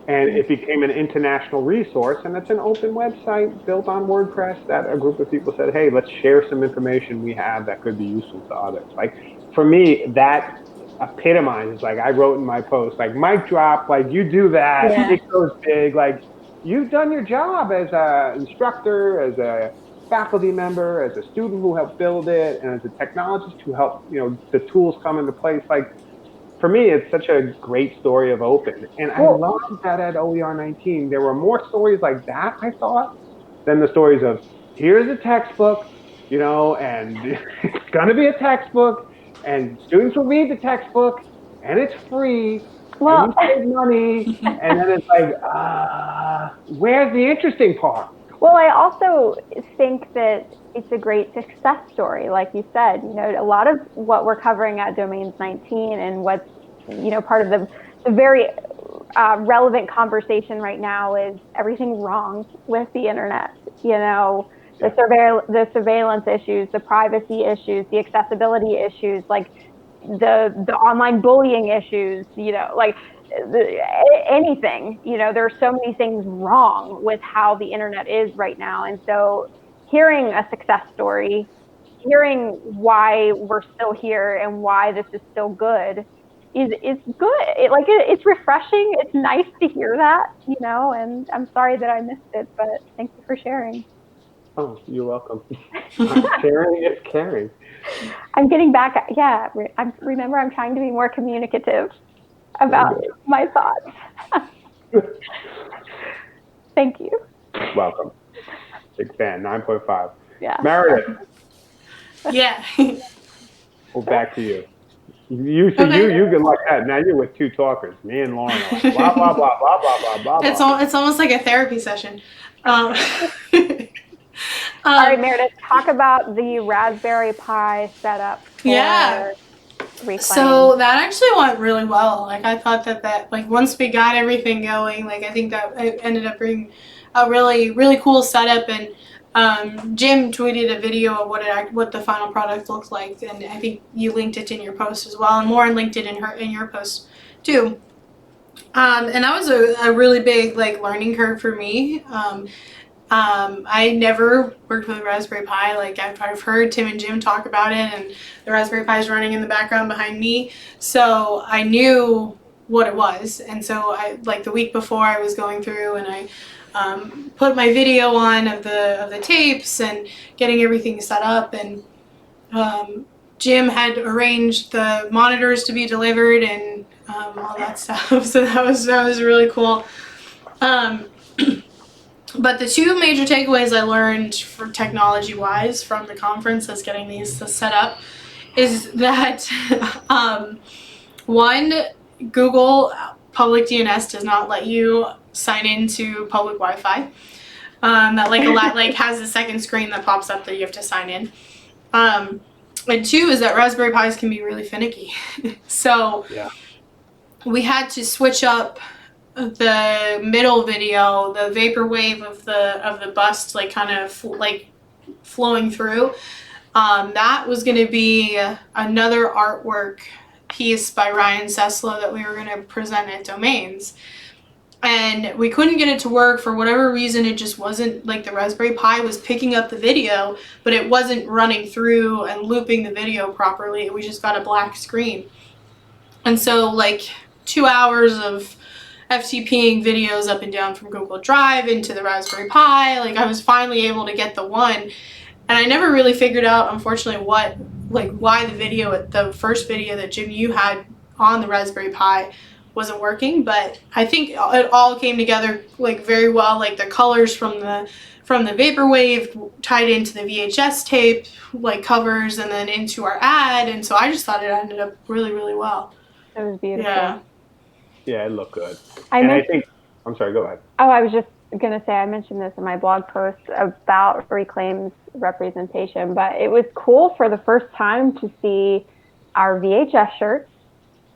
and it became an international resource. And it's an open website built on WordPress that a group of people said, hey, let's share some information we have that could be useful to others. Like for me, that epitomizes, like I wrote in my post, like mic drop, like you do that, it goes big, like you've done your job as an instructor, as a faculty member, as a student who helped build it, and as a technologist who helped, the tools come into place. Like for me, it's such a great story of open. And I love that at OER19, there were more stories like that, I thought, than the stories of here's a textbook, and it's going to be a textbook, and students will read the textbook, and it's free, and Well, you save money, and then it's like, where's the interesting part? well, I also think that it's a great success story, like you said. A lot of what we're covering at Domains 19 and what's part of the very relevant conversation right now is everything wrong with the internet. The surveillance issues, the privacy issues, the accessibility issues, like the online bullying issues. Anything. There are so many things wrong with how the internet is right now, and so hearing a success story, hearing why we're still here and why this is still good is good. It's refreshing. It's nice to hear that, and I'm sorry that I missed it, but thank you for sharing. Oh, you're welcome. Sharing is caring. I'm getting back. Yeah, remember, I'm trying to be more communicative about my thoughts. Thank you. Welcome. Big fan. 9.5. Yeah. Meredith. Yeah. Well, back to you. You can like that. Now you're with two talkers. Me and Lauren are like blah blah blah blah blah blah blah. It's almost like a therapy session. All right, Meredith, talk about the Raspberry Pi setup for Reclaim. So that actually went really well. Like, I thought that like once we got everything going, like I think that it ended up being a really, really cool setup. And Jim tweeted a video of what the final product looked like, and I think you linked it in your post as well, and Lauren linked it in your post too. And that was a really big like learning curve for me. I never worked with a Raspberry Pi. Like I've heard Tim and Jim talk about it, and the Raspberry Pi is running in the background behind me, so I knew what it was. And so like the week before, I was going through and I put my video on of the tapes and getting everything set up, and Jim had arranged the monitors to be delivered and all that stuff. So that was really cool. But the two major takeaways I learned for technology-wise from the conference as getting these set up is that one, Google public DNS does not let you sign into public Wi-Fi. That like has a second screen that pops up that you have to sign in. And two is that Raspberry Pis can be really finicky. So we had to switch up the middle video, the vaporwave of the bust, like kind of like flowing through. That was going to be another artwork piece by Ryan Seslow that we were going to present at Domains. And we couldn't get it to work for whatever reason. It just wasn't, like, the Raspberry Pi was picking up the video, but it wasn't running through and looping the video properly. We just got a black screen. And so, like, 2 hours of FTPing videos up and down from Google Drive into the Raspberry Pi. Like, I was finally able to get the one. And I never really figured out, unfortunately, why the first video that Jim, you had on the Raspberry Pi wasn't working. But I think it all came together, like, very well. Like, the colors from the vaporwave tied into the VHS tape, like, covers, and then into our ad. And so I just thought it ended up really, really well. It was beautiful. Yeah, it looked good. I'm sorry, go ahead. Oh, I was just going to say, I mentioned this in my blog post about Reclaim's representation, but it was cool for the first time to see our VHS shirts,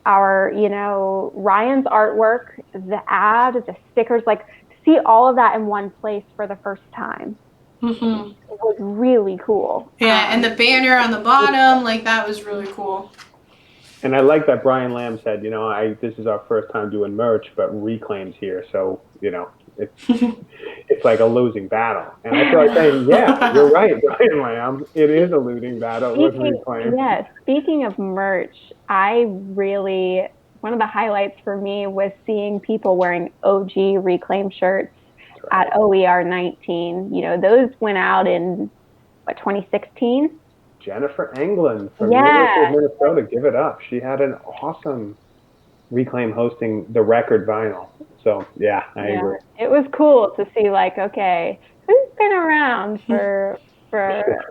our, Ryan's artwork, the ad, the stickers, like, see all of that in one place for the first time. Mm-hmm. It was really cool. Yeah, and the banner on the bottom, like, that was really cool. And I like that Brian Lamb said, this is our first time doing merch, but Reclaim's here, so it's like a losing battle. And I feel like saying, yeah, you're right, Brian Lamb. It is a losing battle with Reclaim. Yeah, speaking of merch, one of the highlights for me was seeing people wearing OG Reclaim shirts at OER19. Those went out in, 2016? Jennifer Englund from University of Minnesota, give it up. She had an awesome Reclaim hosting the record vinyl. So, I agree. It was cool to see, like, okay, who's going to around for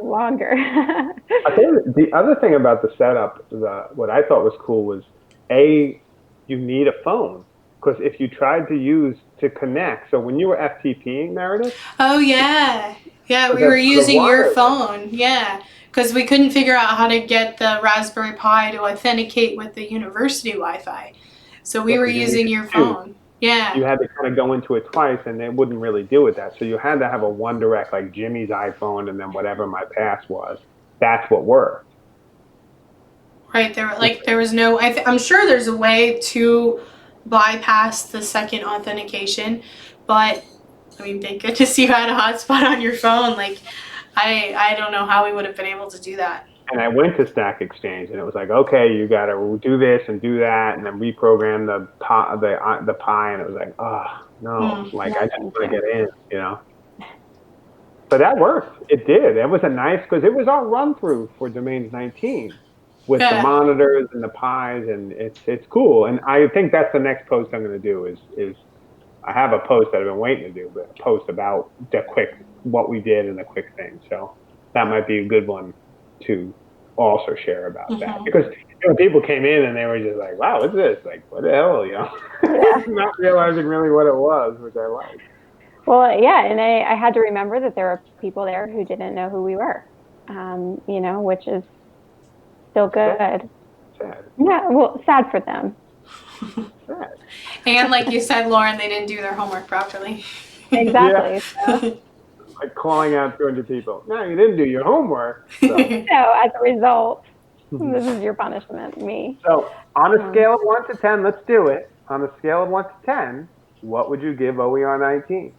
longer. I think the other thing about the setup, what I thought was cool was, you need a phone. Because if you tried to connect, so when you were FTPing, Meredith. Oh, yeah. Yeah, we the were using your wireless. phone. Yeah. Because we couldn't figure out how to get the Raspberry Pi to authenticate with the university Wi-Fi. So we were using your phone. Yeah. You had to kind of go into it twice, and it wouldn't really do with that. So you had to have a one direct, like Jimmy's iPhone, and then whatever my pass was. That's what worked. Right. There was no. I'm sure there's a way to bypass the second authentication, but I mean, thank goodness you had a hotspot on your phone. Like, I don't know how we would have been able to do that. And I went to Stack Exchange, and it was like, okay, you got to do this and do that, and then reprogram the Pi, and it was like, oh no, I just want to get in, But that worked. It did. It was because it was our run through for Domains 19 with the monitors and the Pis, and it's cool. And I think that's the next post I'm going to do is I have a post that I've been waiting to do, but a post about what we did and the quick thing. So that might be a good one to also share about that, because people came in and they were just like, wow, what's this? Like, what the hell, not realizing really what it was, which I like. Well, yeah, and I had to remember that there were people there who didn't know who we were, which is still good. Sad. Yeah, well, sad for them. Sad. And like you said, Lauren, they didn't do their homework properly. Exactly. Yeah. So. Like calling out 200 people. No, you didn't do your homework. So, so as a result, this is your punishment, me. So on a scale of 1 to 10, let's do it. On a scale of 1 to 10, what would you give OER19?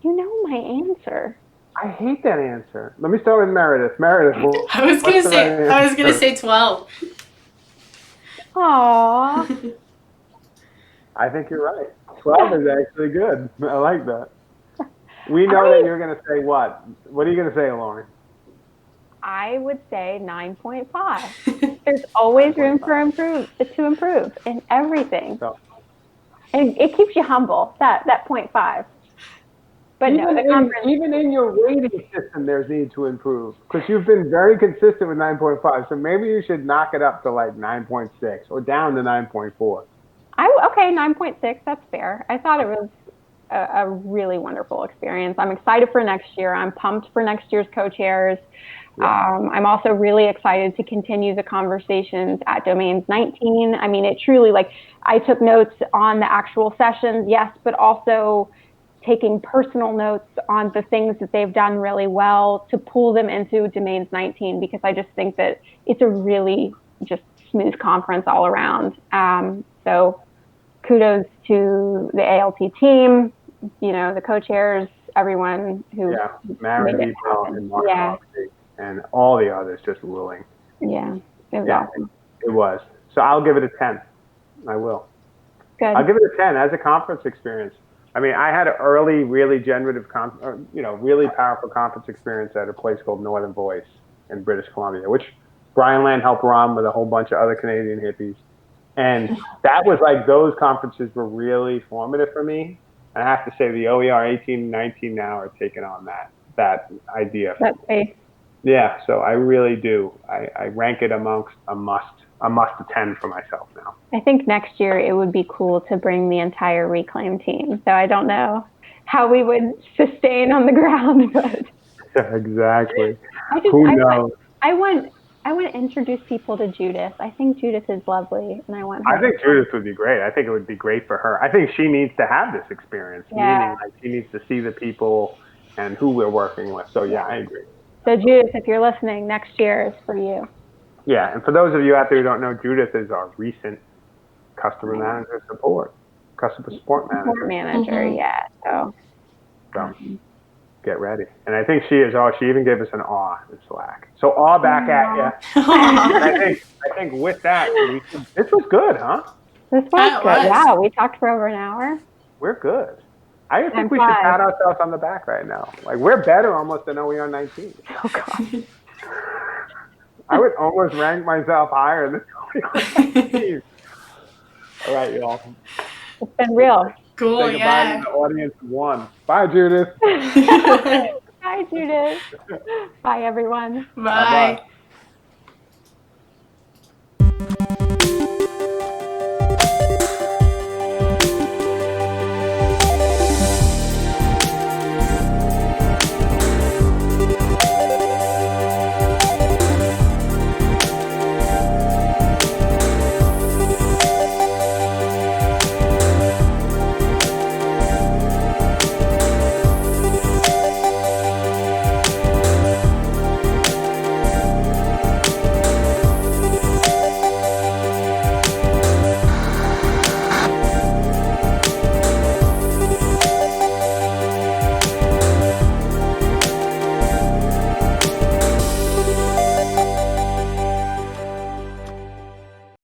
You know my answer. I hate that answer. Let me start with Meredith. Meredith, I was gonna say 12. Aww. I think you're right. 12 is actually good. I like that. We know that you're going to say what? What are you going to say, Lauren? I would say 9.5. There's always room to improve in everything. So, and it keeps you humble, that 0.5. But even in your rating system, there's need to improve, because you've been very consistent with 9.5. So maybe you should knock it up to like 9.6 or down to 9.4. Okay, 9.6. That's fair. I thought it was a really wonderful experience. I'm excited for next year. I'm pumped for next year's co-chairs. Yeah. I'm also really excited to continue the conversations at Domains 19. I mean, it truly, I took notes on the actual sessions, yes, but also taking personal notes on the things that they've done really well to pull them into Domains 19, because I just think that it's a really just smooth conference all around. So kudos to the ALT team, the co-chairs, everyone who Mary and Mark and all the others just ruling. Yeah, it was awesome. It was. So I'll give it a 10. I will. Good. I'll give it a 10 as a conference experience. I mean, I had an early, really generative, really powerful conference experience at a place called Northern Voice in British Columbia, which Brian Land helped run with a whole bunch of other Canadian hippies. And that was those conferences were really formative for me. And I have to say the OER18 and 19 now are taking on that idea. That space. Yeah, so I really do. I rank it amongst a must 10 for myself now. I think next year it would be cool to bring the entire Reclaim team. So I don't know how we would sustain on the ground, but exactly. Who knows? I want to introduce people to Judith. I think Judith is lovely, and I think Judith would be great. I think it would be great for her. I think she needs to have this experience, meaning she needs to see the people and who we're working with. So yeah, I agree. So Judith, if you're listening, next year is for you. Yeah, and for those of you out there who don't know, Judith is our recent customer support manager. Yeah. So get ready. And I think she even gave us an awe in Slack. So awe back at you. And I think with that, this was good, huh? This was good. Yeah, we talked for over an hour. We're good. I think we should pat ourselves on the back right now. We're better almost than OER19. Oh, God. I would almost rank myself higher than OER19. All right, y'all. It's been real. Cool, Say goodbye to the audience of one. Bye, Judith. Bye. Hi, Judith. Bye, everyone. Bye. Bye-bye.